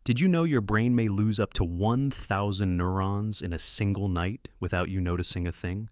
Did you know your brain may lose up to 1,000 neurons in a single night without you noticing a thing?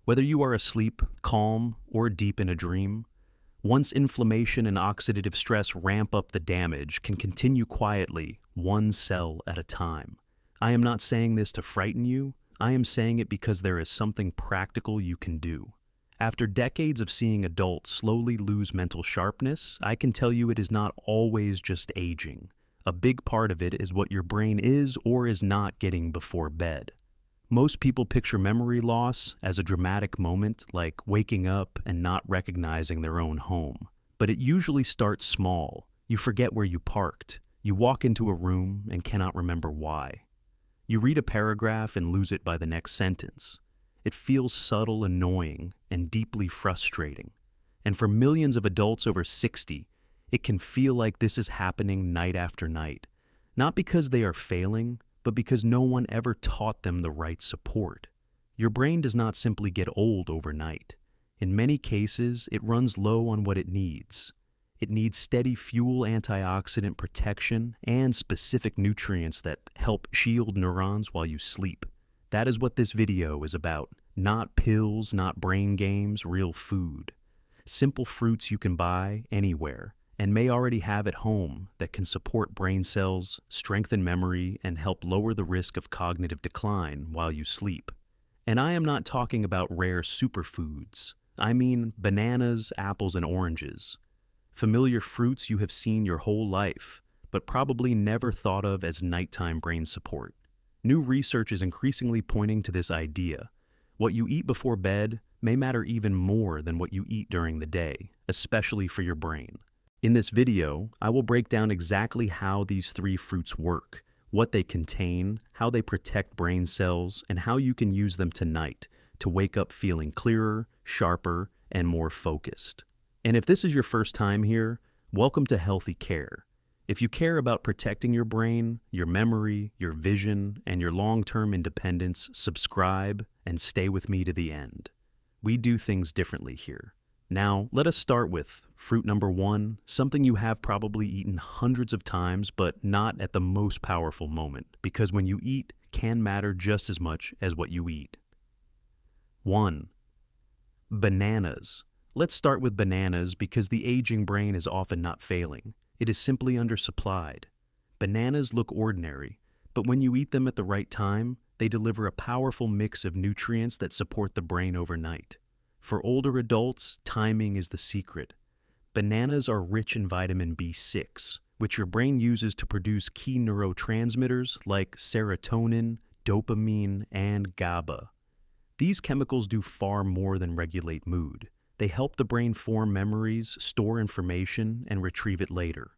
Whether you are asleep, calm, or deep in a dream, once inflammation and oxidative stress ramp up, the damage can continue quietly, one cell at a time. I am not saying this to frighten you, I am saying it because there is something practical you can do. After decades of seeing adults slowly lose mental sharpness, I can tell you it is not always just aging. A big part of it is what your brain is or is not getting before bed. Most people picture memory loss as a dramatic moment, like waking up and not recognizing their own home. But it usually starts small. You forget where you parked. You walk into a room and cannot remember why. You read a paragraph and lose it by the next sentence. It feels subtle, annoying, and deeply frustrating. And for millions of adults over 60, it can feel like this is happening night after night. Not because they are failing, but because no one ever taught them the right support. Your brain does not simply get old overnight. In many cases, it runs low on what it needs. It needs steady fuel, antioxidant protection, and specific nutrients that help shield neurons while you sleep. That is what this video is about. Not pills, not brain games, real food. Simple fruits you can buy anywhere and may already have at home that can support brain cells, strengthen memory, and help lower the risk of cognitive decline while you sleep. And I am not talking about rare superfoods. I mean bananas, apples, and oranges. Familiar fruits you have seen your whole life, but probably never thought of as nighttime brain support. New research is increasingly pointing to this idea. What you eat before bed may matter even more than what you eat during the day, especially for your brain. In this video, I will break down exactly how these three fruits work, what they contain, how they protect brain cells, and how you can use them tonight to wake up feeling clearer, sharper, and more focused. And if this is your first time here, welcome to Healthy Care. If you care about protecting your brain, your memory, your vision, and your long-term independence, subscribe and stay with me to the end. We do things differently here. Now, let us start with fruit number one, something you have probably eaten hundreds of times, but not at the most powerful moment, because when you eat can matter just as much as what you eat. 1. Bananas. Let's start with bananas because the aging brain is often not failing. It is simply undersupplied. Bananas look ordinary, but when you eat them at the right time, they deliver a powerful mix of nutrients that support the brain overnight. For older adults, timing is the secret. Bananas are rich in vitamin B6, which your brain uses to produce key neurotransmitters like serotonin, dopamine, and GABA. These chemicals do far more than regulate mood. They help the brain form memories, store information, and retrieve it later.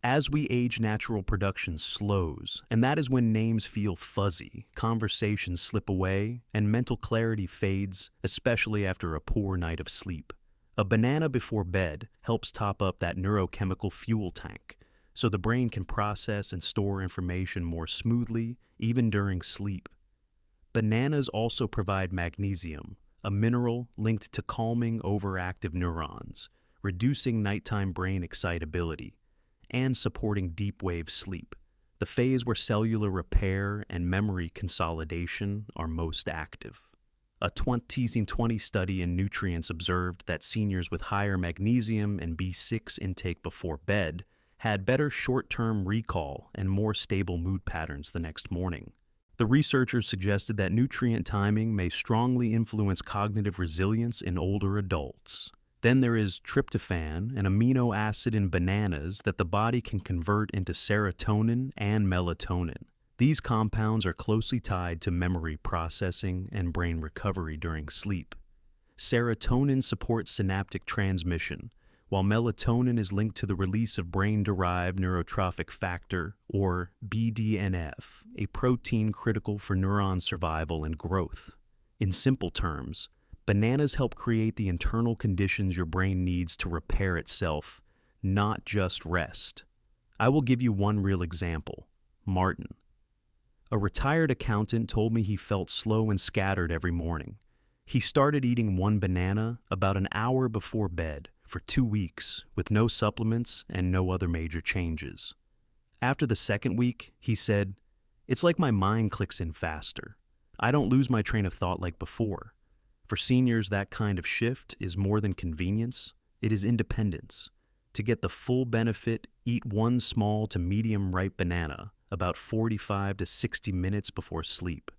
As we age, natural production slows, and that is when names feel fuzzy, conversations slip away, and mental clarity fades, especially after a poor night of sleep. A banana before bed helps top up that neurochemical fuel tank, so the brain can process and store information more smoothly, even during sleep. Bananas also provide magnesium, a mineral linked to calming overactive neurons, reducing nighttime brain excitability, and supporting deep wave sleep, the phase where cellular repair and memory consolidation are most active. A 2020 study in Nutrients observed that seniors with higher magnesium and B6 intake before bed had better short-term recall and more stable mood patterns the next morning. The researchers suggested that nutrient timing may strongly influence cognitive resilience in older adults. Then there is tryptophan, an amino acid in bananas that the body can convert into serotonin and melatonin. These compounds are closely tied to memory processing and brain recovery during sleep. Serotonin supports synaptic transmission, while melatonin is linked to the release of brain-derived neurotrophic factor, or BDNF, a protein critical for neuron survival and growth. In simple terms, bananas help create the internal conditions your brain needs to repair itself, not just rest. I will give you one real example. Martin. A retired accountant told me he felt slow and scattered every morning. He started eating one banana about an hour before bed for 2 weeks with no supplements and no other major changes. After the second week, he said, "It's like my mind clicks in faster. I don't lose my train of thought like before. For seniors, that kind of shift is more than convenience, it is independence. To get the full benefit, eat one small to medium ripe banana about 45 to 60 minutes before sleep.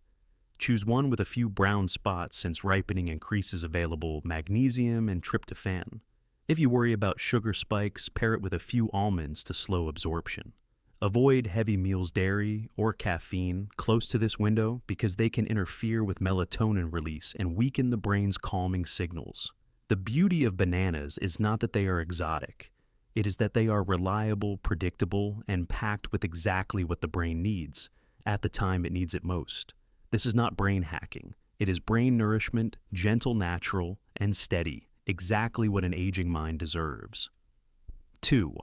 Choose one with a few brown spots since ripening increases available magnesium and tryptophan. If you worry about sugar spikes, pair it with a few almonds to slow absorption. Avoid heavy meals, dairy, or caffeine close to this window because they can interfere with melatonin release and weaken the brain's calming signals. The beauty of bananas is not that they are exotic. It is that they are reliable, predictable, and packed with exactly what the brain needs at the time it needs it most. This is not brain hacking. It is brain nourishment, gentle, natural, and steady, exactly what an aging mind deserves. 2.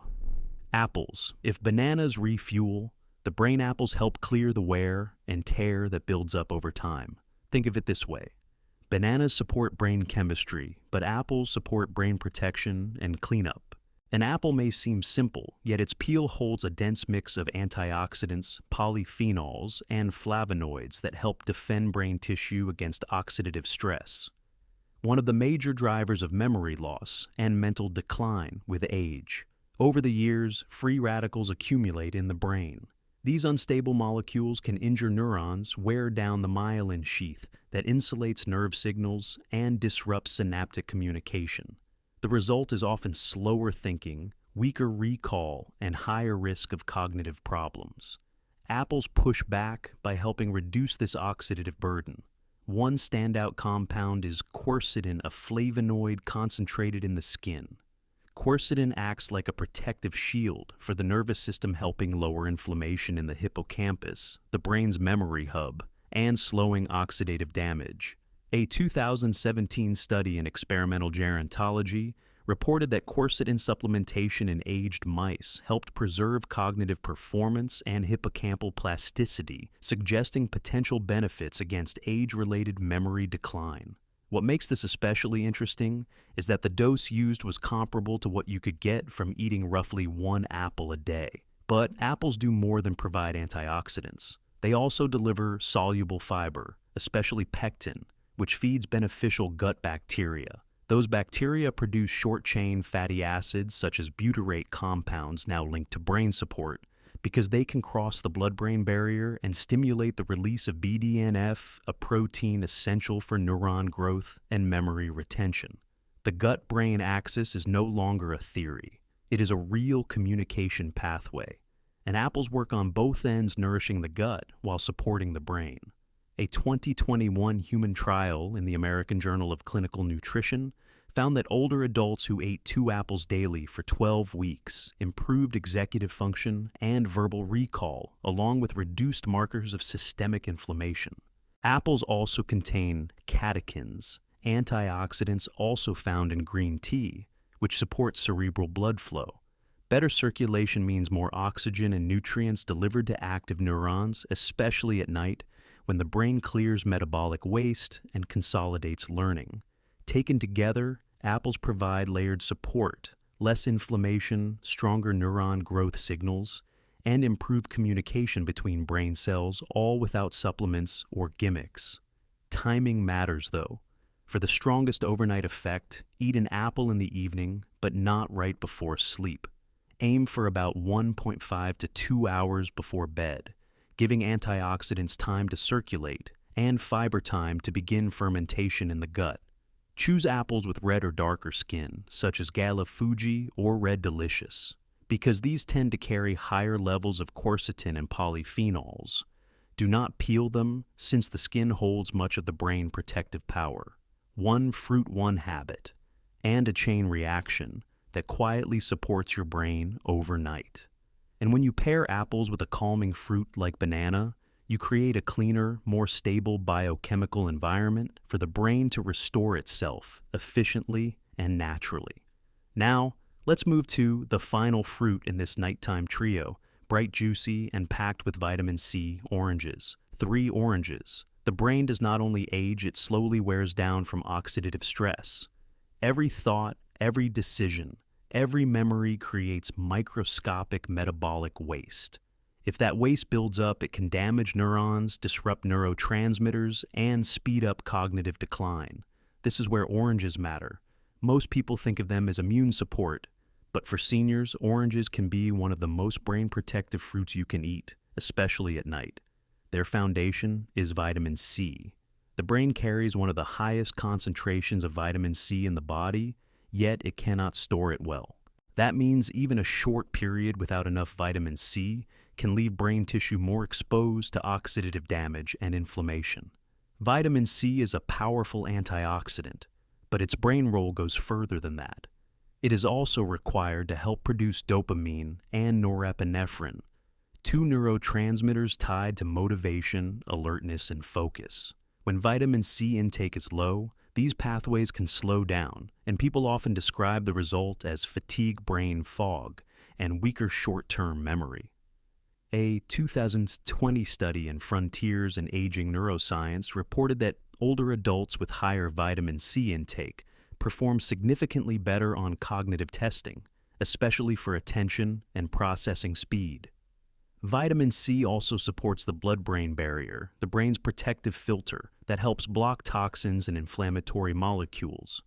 Apples. If bananas refuel, the brain apples help clear the wear and tear that builds up over time. Think of it this way. Bananas support brain chemistry, but apples support brain protection and cleanup. An apple may seem simple, yet its peel holds a dense mix of antioxidants, polyphenols, and flavonoids that help defend brain tissue against oxidative stress, one of the major drivers of memory loss and mental decline with age. Over the years, free radicals accumulate in the brain. These unstable molecules can injure neurons, wear down the myelin sheath that insulates nerve signals, and disrupt synaptic communication. The result is often slower thinking, weaker recall, and higher risk of cognitive problems. Apples push back by helping reduce this oxidative burden. One standout compound is quercetin, a flavonoid concentrated in the skin. Quercetin acts like a protective shield for the nervous system, helping lower inflammation in the hippocampus, the brain's memory hub, and slowing oxidative damage. A 2017 study in experimental gerontology reported that quercetin supplementation in aged mice helped preserve cognitive performance and hippocampal plasticity, suggesting potential benefits against age-related memory decline. What makes this especially interesting is that the dose used was comparable to what you could get from eating roughly one apple a day. But apples do more than provide antioxidants. They also deliver soluble fiber, especially pectin, which feeds beneficial gut bacteria. Those bacteria produce short-chain fatty acids such as butyrate compounds now linked to brain support because they can cross the blood-brain barrier and stimulate the release of BDNF, a protein essential for neuron growth and memory retention. The gut-brain axis is no longer a theory. It is a real communication pathway, and apples work on both ends, nourishing the gut while supporting the brain. A 2021 human trial in the American Journal of Clinical Nutrition found that older adults who ate 2 apples daily for 12 weeks improved executive function and verbal recall, along with reduced markers of systemic inflammation. Apples also contain catechins, antioxidants also found in green tea, which supports cerebral blood flow. Better circulation means more oxygen and nutrients delivered to active neurons, especially at night, when the brain clears metabolic waste and consolidates learning. Taken together, apples provide layered support, less inflammation, stronger neuron growth signals, and improved communication between brain cells, all without supplements or gimmicks. Timing matters, though. For the strongest overnight effect, eat an apple in the evening, but not right before sleep. Aim for about 1.5 to 2 hours before bed, giving antioxidants time to circulate and fiber time to begin fermentation in the gut. Choose apples with red or darker skin, such as Gala Fuji or Red Delicious, because these tend to carry higher levels of quercetin and polyphenols. Do not peel them, since the skin holds much of the brain protective power. One fruit, one habit, and a chain reaction that quietly supports your brain overnight. And when you pair apples with a calming fruit like banana, you create a cleaner, more stable biochemical environment for the brain to restore itself efficiently and naturally. Now, let's move to the final fruit in this nighttime trio, bright, juicy, and packed with vitamin C oranges. 3 oranges. The brain does not only age, it slowly wears down from oxidative stress. Every thought, every decision, every memory creates microscopic metabolic waste. If that waste builds up, it can damage neurons, disrupt neurotransmitters, and speed up cognitive decline. This is where oranges matter. Most people think of them as immune support, but for seniors, oranges can be one of the most brain-protective fruits you can eat, especially at night. Their foundation is vitamin C. The brain carries one of the highest concentrations of vitamin C in the body, yet it cannot store it well. That means even a short period without enough vitamin C can leave brain tissue more exposed to oxidative damage and inflammation. Vitamin C is a powerful antioxidant, but its brain role goes further than that. It is also required to help produce dopamine and norepinephrine, two neurotransmitters tied to motivation, alertness, and focus. When vitamin C intake is low, these pathways can slow down, and people often describe the result as fatigue brain fog and weaker short-term memory. A 2020 study in Frontiers in Aging Neuroscience reported that older adults with higher vitamin C intake perform significantly better on cognitive testing, especially for attention and processing speed. Vitamin C also supports the blood-brain barrier, the brain's protective filter that helps block toxins and inflammatory molecules.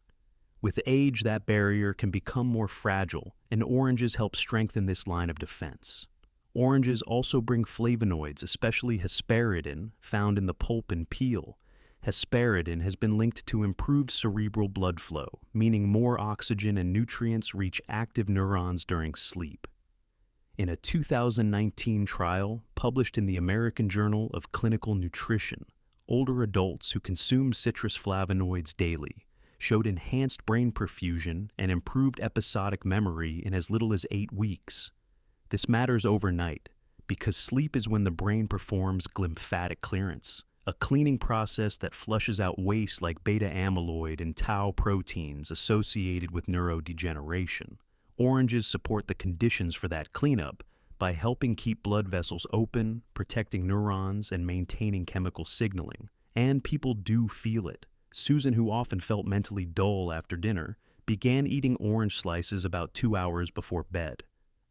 With age, that barrier can become more fragile, and oranges help strengthen this line of defense. Oranges also bring flavonoids, especially hesperidin, found in the pulp and peel. Hesperidin has been linked to improved cerebral blood flow, meaning more oxygen and nutrients reach active neurons during sleep. In a 2019 trial published in the American Journal of Clinical Nutrition, older adults who consumed citrus flavonoids daily showed enhanced brain perfusion and improved episodic memory in as little as 8 weeks. This matters overnight because sleep is when the brain performs glymphatic clearance, a cleaning process that flushes out waste like beta amyloid and tau proteins associated with neurodegeneration. Oranges support the conditions for that cleanup by helping keep blood vessels open, protecting neurons, and maintaining chemical signaling. And people do feel it. Susan, who often felt mentally dull after dinner, began eating orange slices about 2 hours before bed.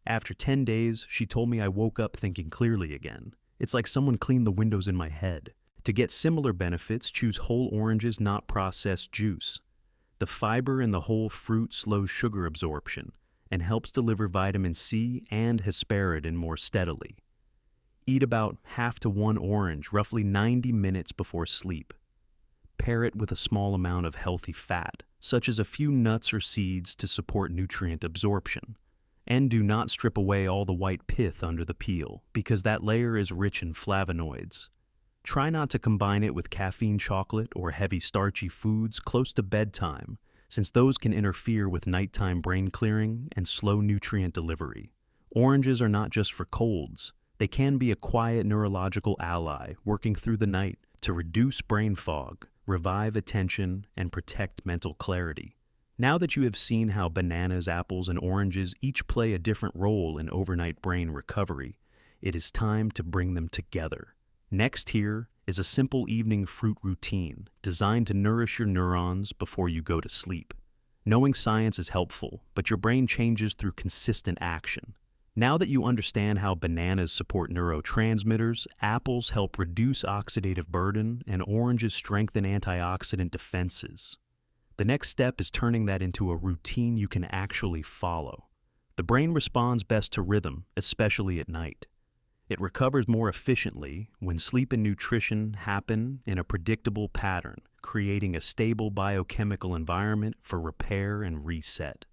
After 10 days, she told me I woke up thinking clearly again. It's like someone cleaned the windows in my head. To get similar benefits, choose whole oranges, not processed juice. The fiber in the whole fruit slows sugar absorption and helps deliver vitamin C and hesperidin more steadily. Eat about half to 1 orange roughly 90 minutes before sleep. Pair it with a small amount of healthy fat, such as a few nuts or seeds to support nutrient absorption. And do not strip away all the white pith under the peel, because that layer is rich in flavonoids. Try not to combine it with caffeine chocolate or heavy starchy foods close to bedtime, since those can interfere with nighttime brain clearing and slow nutrient delivery. Oranges are not just for colds. They can be a quiet neurological ally working through the night to reduce brain fog, revive attention, and protect mental clarity. Now that you have seen how bananas, apples, and oranges each play a different role in overnight brain recovery, it is time to bring them together. Next here is a simple evening fruit routine designed to nourish your neurons before you go to sleep. Knowing science is helpful, but your brain changes through consistent action. Now that you understand how bananas support neurotransmitters, apples help reduce oxidative burden, and oranges strengthen antioxidant defenses, the next step is turning that into a routine you can actually follow. The brain responds best to rhythm, especially at night. It recovers more efficiently when sleep and nutrition happen in a predictable pattern, creating a stable biochemical environment for repair and reset.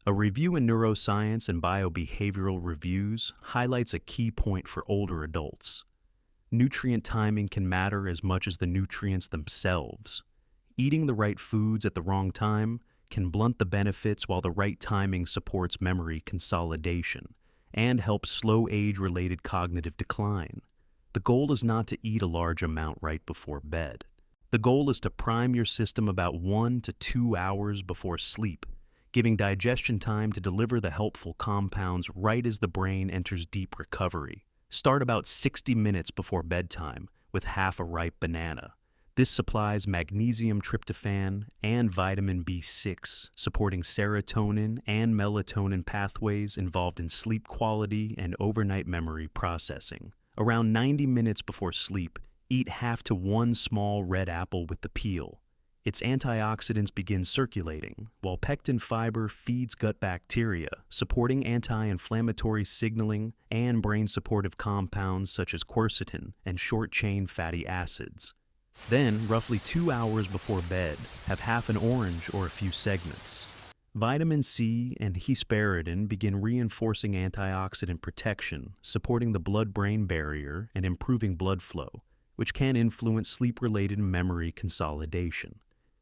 A review in Neuroscience and Biobehavioral Reviews highlights a key point for older adults. Nutrient timing can matter as much as the nutrients themselves. Eating the right foods at the wrong time can blunt the benefits, while the right timing supports memory consolidation and helps slow age-related cognitive decline. The goal is not to eat a large amount right before bed. The goal is to prime your system about 1 to 2 hours before sleep, giving digestion time to deliver the helpful compounds right as the brain enters deep recovery. Start about 60 minutes before bedtime with half a ripe banana. This supplies magnesium, tryptophan, and vitamin B6, supporting serotonin and melatonin pathways involved in sleep quality and overnight memory processing. Around 90 minutes before sleep, eat half to one small red apple with the peel. Its antioxidants begin circulating, while pectin fiber feeds gut bacteria, supporting anti-inflammatory signaling and brain-supportive compounds such as quercetin and short-chain fatty acids. Then, roughly 2 hours before bed, have half an orange or a few segments. Vitamin C and hesperidin begin reinforcing antioxidant protection, supporting the blood-brain barrier and improving blood flow, which can influence sleep-related memory consolidation.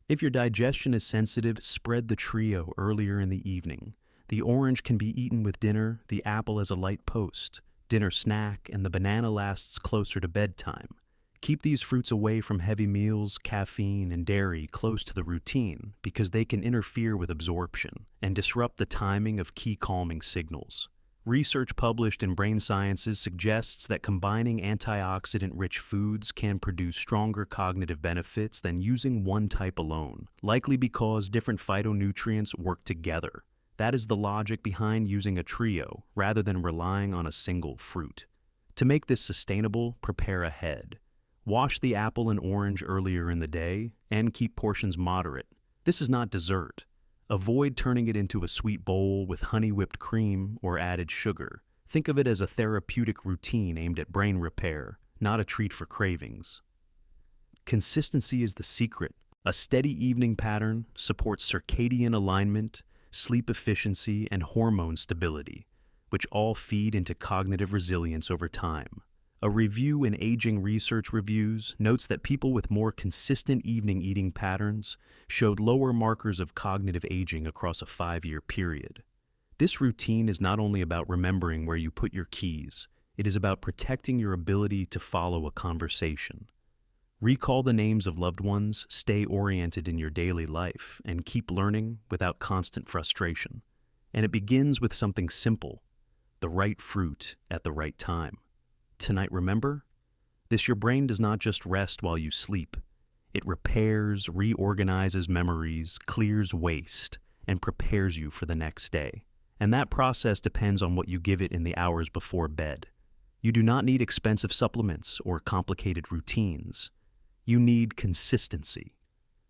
If your digestion is sensitive, spread the trio earlier in the evening. The orange can be eaten with dinner, the apple as a light post, dinner snack, and the banana lasts closer to bedtime. Keep these fruits away from heavy meals, caffeine, and dairy close to the routine because they can interfere with absorption and disrupt the timing of key calming signals. Research published in Brain Sciences suggests that combining antioxidant-rich foods can produce stronger cognitive benefits than using one type alone, likely because different phytonutrients work together. That is the logic behind using a trio rather than relying on a single fruit. To make this sustainable, prepare ahead. Wash the apple and orange earlier in the day and keep portions moderate. This is not dessert. Avoid turning it into a sweet bowl with honey whipped cream or added sugar. Think of it as a therapeutic routine aimed at brain repair, not a treat for cravings. Consistency is the secret. A steady evening pattern supports circadian alignment, sleep efficiency, and hormone stability, which all feed into cognitive resilience over time. A review in Aging Research Reviews notes that people with more consistent evening eating patterns showed lower markers of cognitive aging across a 5-year period. This routine is not only about remembering where you put your keys, it is about protecting your ability to follow a conversation. Recall the names of loved ones, stay oriented in your daily life, and keep learning without constant frustration. And it begins with something simple: the right fruit at the right time. Tonight, remember? Your brain does not just rest while you sleep. It repairs, reorganizes memories, clears waste, and prepares you for the next day. And that process depends on what you give it in the hours before bed. You do not need expensive supplements or complicated routines. You need consistency.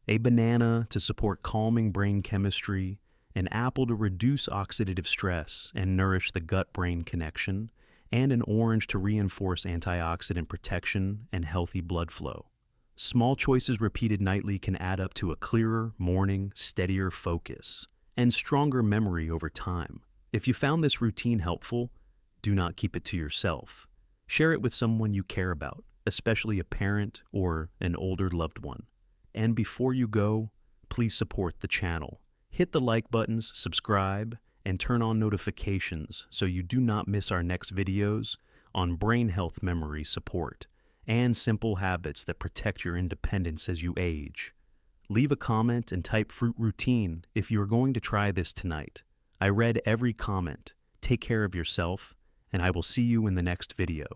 A banana to support calming brain chemistry, an apple to reduce oxidative stress and nourish the gut-brain connection, and an orange to reinforce antioxidant protection and healthy blood flow. Small choices repeated nightly can add up to a clearer morning, steadier focus, and stronger memory over time. If you found this routine helpful, do not keep it to yourself. Share it with someone you care about, especially a parent or an older loved one. And before you go, please support the channel. Hit the like buttons, subscribe, and turn on notifications so you do not miss our next videos on brain health memory support and simple habits that protect your independence as you age. Leave a comment and type fruit routine if you are going to try this tonight. I read every comment. Take care of yourself, and I will see you in the next video.